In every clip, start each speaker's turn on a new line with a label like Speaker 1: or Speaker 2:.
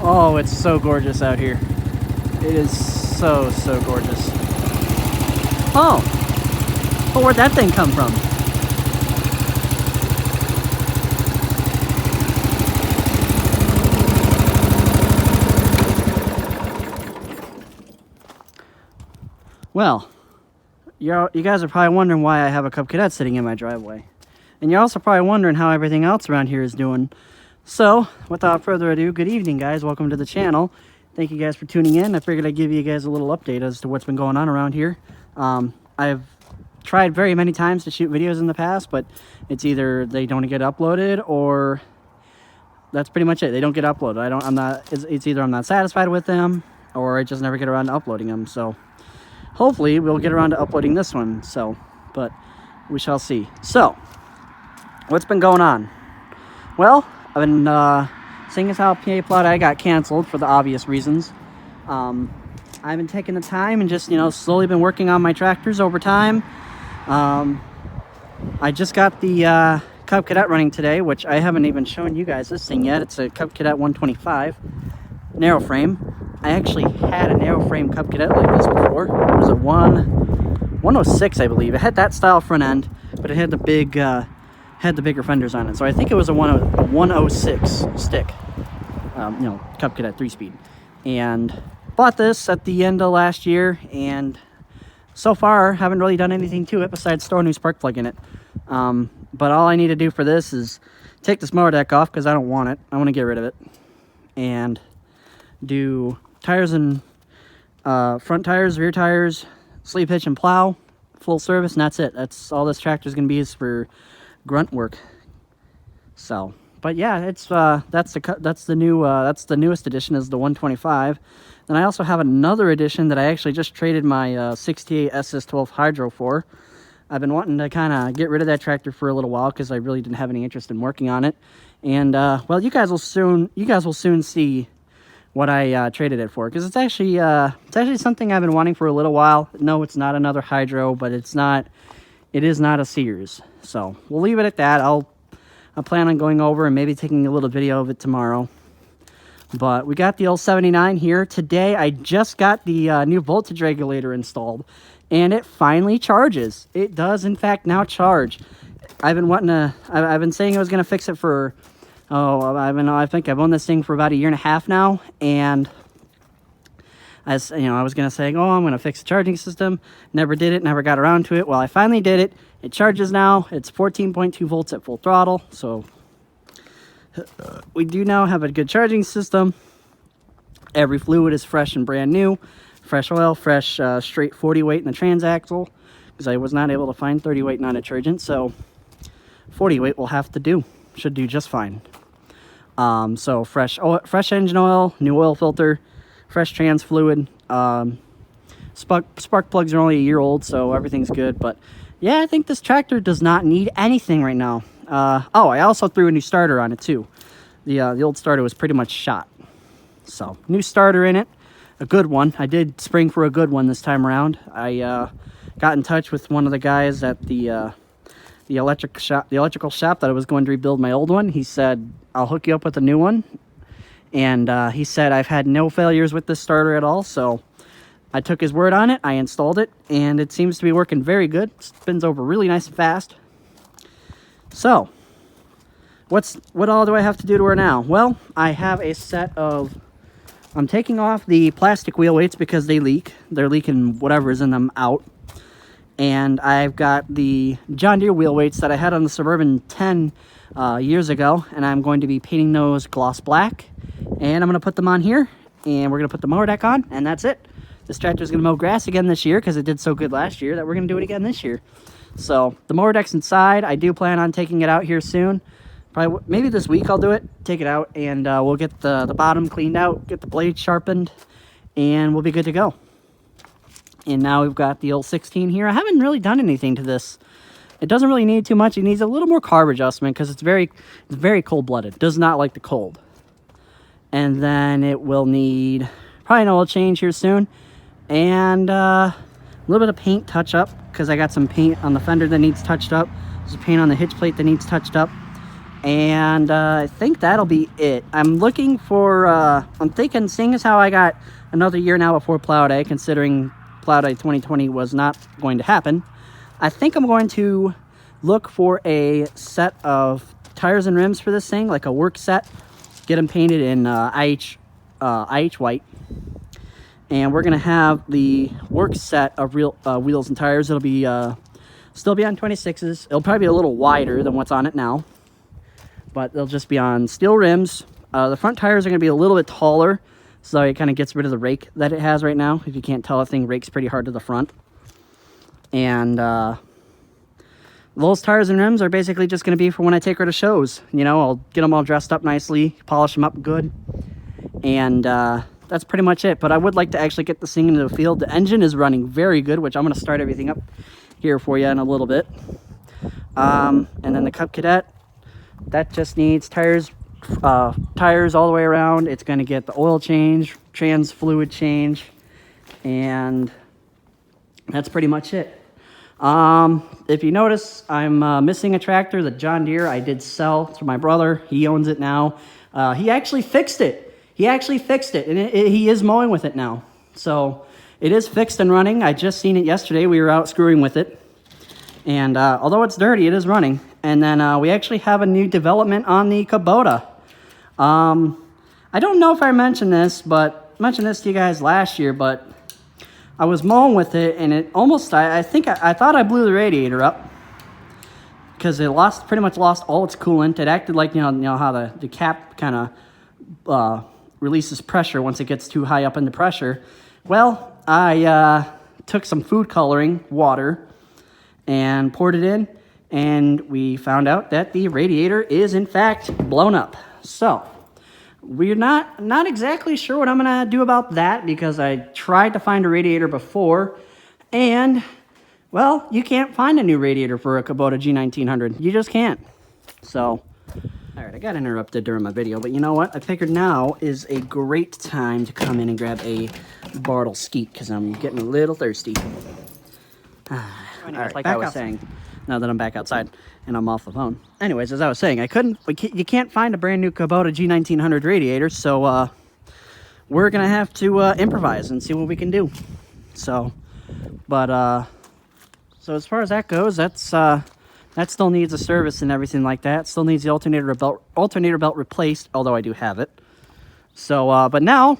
Speaker 1: Oh, it's so gorgeous out here. It is so gorgeous. Oh, but where'd that thing come from? Well, you guys are probably wondering why I have a Cub Cadet sitting in my driveway. And you're also probably wondering how everything else around here is doing. So, without further ado, good evening, guys. Welcome to the channel. Thank you guys for tuning in. I figured I'd give you guys a little update as to what's been going on around here. I've tried very many times to shoot videos in the past, but it's either they don't get uploaded or that's pretty much it. They don't get uploaded. It's either I'm not satisfied with them or I just never get around to uploading them. So hopefully we'll get around to uploading this one. So, but we shall see. So, what's been going on? Well, I've been seeing as how PA Plot I got canceled for the obvious reasons. I've been taking the time and just, slowly been working on my tractors over time. I just got the Cub Cadet running today, which I haven't even shown you guys this thing yet. It's a Cub Cadet 125 narrow frame. I actually had a narrow frame Cub Cadet like this before. It was a 106, I believe. It had that style front end, but it had the bigger fenders on it. So I think it was a 106 stick, Cub Cadet 3-speed. And bought this at the end of last year, and so far haven't really done anything to it besides throw a new spark plug in it. But all I need to do for this is take this mower deck off because I don't want it. I want to get rid of it. And do tires and front tires, rear tires, sleeve hitch and plow, full service, and that's it. That's all this tractor is going to be, is for grunt work. So, but yeah, it's that's the newest edition, is the 125. Then I also have another edition that I actually just traded my 68 SS12 Hydro for. I've been wanting to kind of get rid of that tractor for a little while because I really didn't have any interest in working on it. And well, you guys will soon see what I traded it for, because it's actually something I've been wanting for a little while. No, it's not another Hydro, but it is not a Sears. So we'll leave it at that. I plan on going over and maybe taking a little video of it tomorrow. But we got the old 79 here. Today I just got the new voltage regulator installed, and it finally charges. It does in fact now charge. I've been saying I was going to fix it for, I think I've owned this thing for about a year and a half now, and I was going to say, I'm going to fix the charging system. Never did it, never got around to it. Well, I finally did it. It charges now. It's 14.2 volts at full throttle, so we do now have a good charging system. Every fluid is fresh and brand new. Fresh oil, fresh straight 40 weight in the transaxle, because I was not able to find 30 weight non-detergent, so 40 weight will have to do. Should do just fine. So fresh engine oil, new oil filter, fresh trans fluid. Spark plugs are only a year old, so everything's good. But yeah, I think this tractor does not need anything right now. I also threw a new starter on it too. The old starter was pretty much shot. So new starter in it, a good one. I did spring for a good one this time around. I got in touch with one of the guys at the electrical shop that I was going to rebuild my old one. He said, I'll hook you up with a new one. And he said, I've had no failures with this starter at all. So I took his word on it. I installed it, and it seems to be working very good. It spins over really nice and fast. So what all do I have to do to her now? Well, I have a set of, I'm taking off the plastic wheel weights because they leak. They're leaking whatever is in them out. And I've got the John Deere wheel weights that I had on the Suburban 10 years ago, and I'm going to be painting those gloss black, and I'm going to put them on here, and we're going to put the mower deck on, and that's it. This tractor is going to mow grass again this year because it did so good last year that we're going to do it again this year. So the mower deck's inside. I do plan on taking it out here soon. Probably maybe this week I'll do it, take it out, and we'll get the bottom cleaned out, get the blade sharpened, and we'll be good to go. And now we've got the old 16 here. I haven't really done anything to this. It doesn't really need too much. It needs a little more carb adjustment because it's very cold-blooded. Does not like the cold. And then it will need probably an oil change here soon. And a little bit of paint touch-up because I got some paint on the fender that needs touched up. There's paint on the hitch plate that needs touched up. And I think that'll be it. I'm looking for, I'm thinking, seeing as how I got another year now before plow day, considering plow day 2020 was not going to happen, I think I'm going to look for a set of tires and rims for this thing, like a work set, get them painted in IH white. And we're gonna have the work set of real wheels and tires. It'll be still be on 26s. It'll probably be a little wider than what's on it now, but they'll just be on steel rims. The front tires are gonna be a little bit taller, so it kind of gets rid of the rake that it has right now. If you can't tell, the thing rakes pretty hard to the front. And those tires and rims are basically just gonna be for when I take her to shows. You know, I'll get them all dressed up nicely, polish them up good, and that's pretty much it. But I would like to actually get this thing into the field. The engine is running very good, which I'm going to start everything up here for you in a little bit. And then the Cub Cadet, that just needs tires all the way around. It's going to get the oil change, trans fluid change, and that's pretty much it. If you notice, I'm missing a tractor, the John Deere. I did sell to my brother. He owns it now. He actually fixed it. And he is mowing with it now. So it is fixed and running. I just seen it yesterday. We were out screwing with it. And although it's dirty, it is running. And then we actually have a new development on the Kubota. I don't know if I mentioned this, but I mentioned this to you guys last year, but I was mowing with it, and it almost, I thought I blew the radiator up, because it pretty much lost all its coolant. It acted like, you know how the cap kind of releases pressure once it gets too high up in the pressure. Well, I took some food coloring water and poured it in, and we found out that the radiator is in fact blown up. So we're not exactly sure what I'm gonna do about that, because I tried to find a radiator before, and well, you can't find a new radiator for a Kubota G1900. You just can't. So all right, I got interrupted during my video, but you know what? I figured now is a great time to come in and grab a Bartle Skeet, because I'm getting a little thirsty. All right, like I was saying, now that I'm back outside and I'm off the phone. Anyways, as I was saying, you can't find a brand new Kubota G1900 radiator, so we're gonna have to improvise and see what we can do. So, but so as far as that goes, that still needs a service and everything like that. Still needs the alternator belt replaced, although I do have it. So, but now,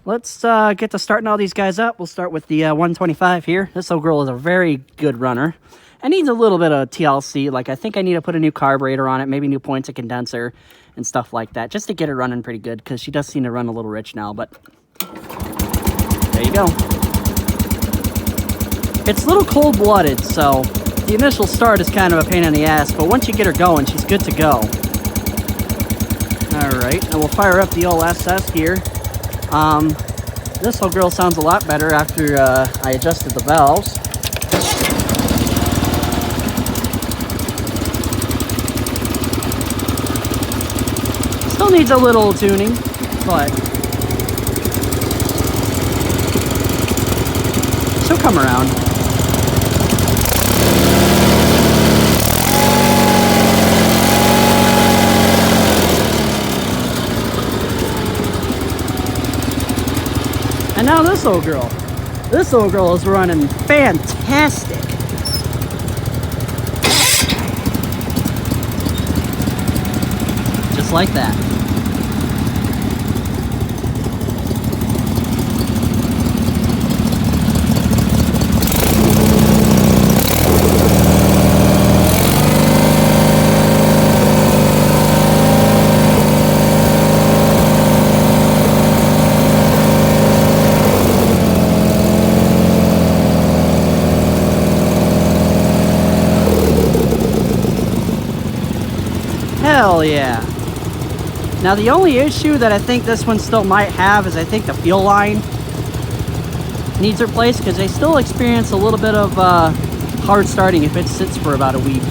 Speaker 1: let's get to starting all these guys up. We'll start with the 125 here. This old girl is a very good runner. It needs a little bit of TLC. Like, I think I need to put a new carburetor on it, maybe new points of condenser and stuff like that, just to get it running pretty good, because she does seem to run a little rich now, but there you go. It's a little cold-blooded, so the initial start is kind of a pain in the ass, but once you get her going, she's good to go. Alright, and we'll fire up the old SS here. This whole girl sounds a lot better after I adjusted the valves. Still needs a little tuning, but she'll come around. And now this old girl is running fantastic. Just like that. Hell yeah. Now the only issue that I think this one still might have is I think the fuel line needs replaced, because they still experience a little bit of hard starting if it sits for about a week.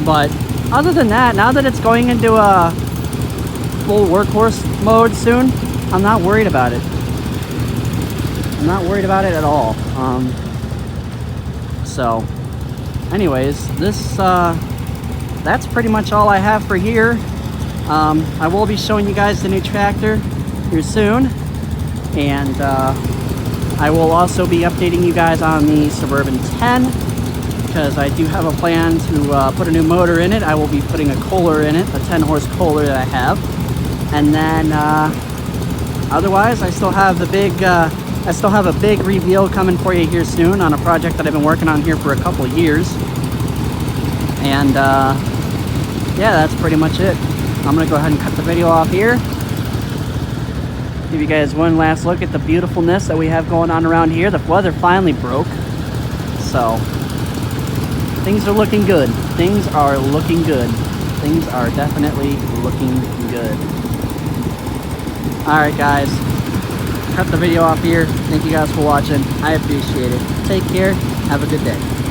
Speaker 1: But other than that, now that it's going into a full workhorse mode soon, I'm not worried about it. I'm not worried about it at all. So anyways, this that's pretty much all I have for here. I will be showing you guys the new tractor here soon, and I will also be updating you guys on the Suburban 10, because I do have a plan to put a new motor in it. I will be putting a Kohler in it, a 10-horse Kohler that I have. And then otherwise, I still have a big reveal coming for you here soon on a project that I've been working on here for a couple years. And yeah, that's pretty much it. I'm gonna go ahead and cut the video off here. Give you guys one last look at the beautifulness that we have going on around here. The weather finally broke, so things are looking good. Things are looking good. Things are definitely looking good. Alright guys, cut the video off here. Thank you guys for watching. I appreciate it. Take care. Have a good day.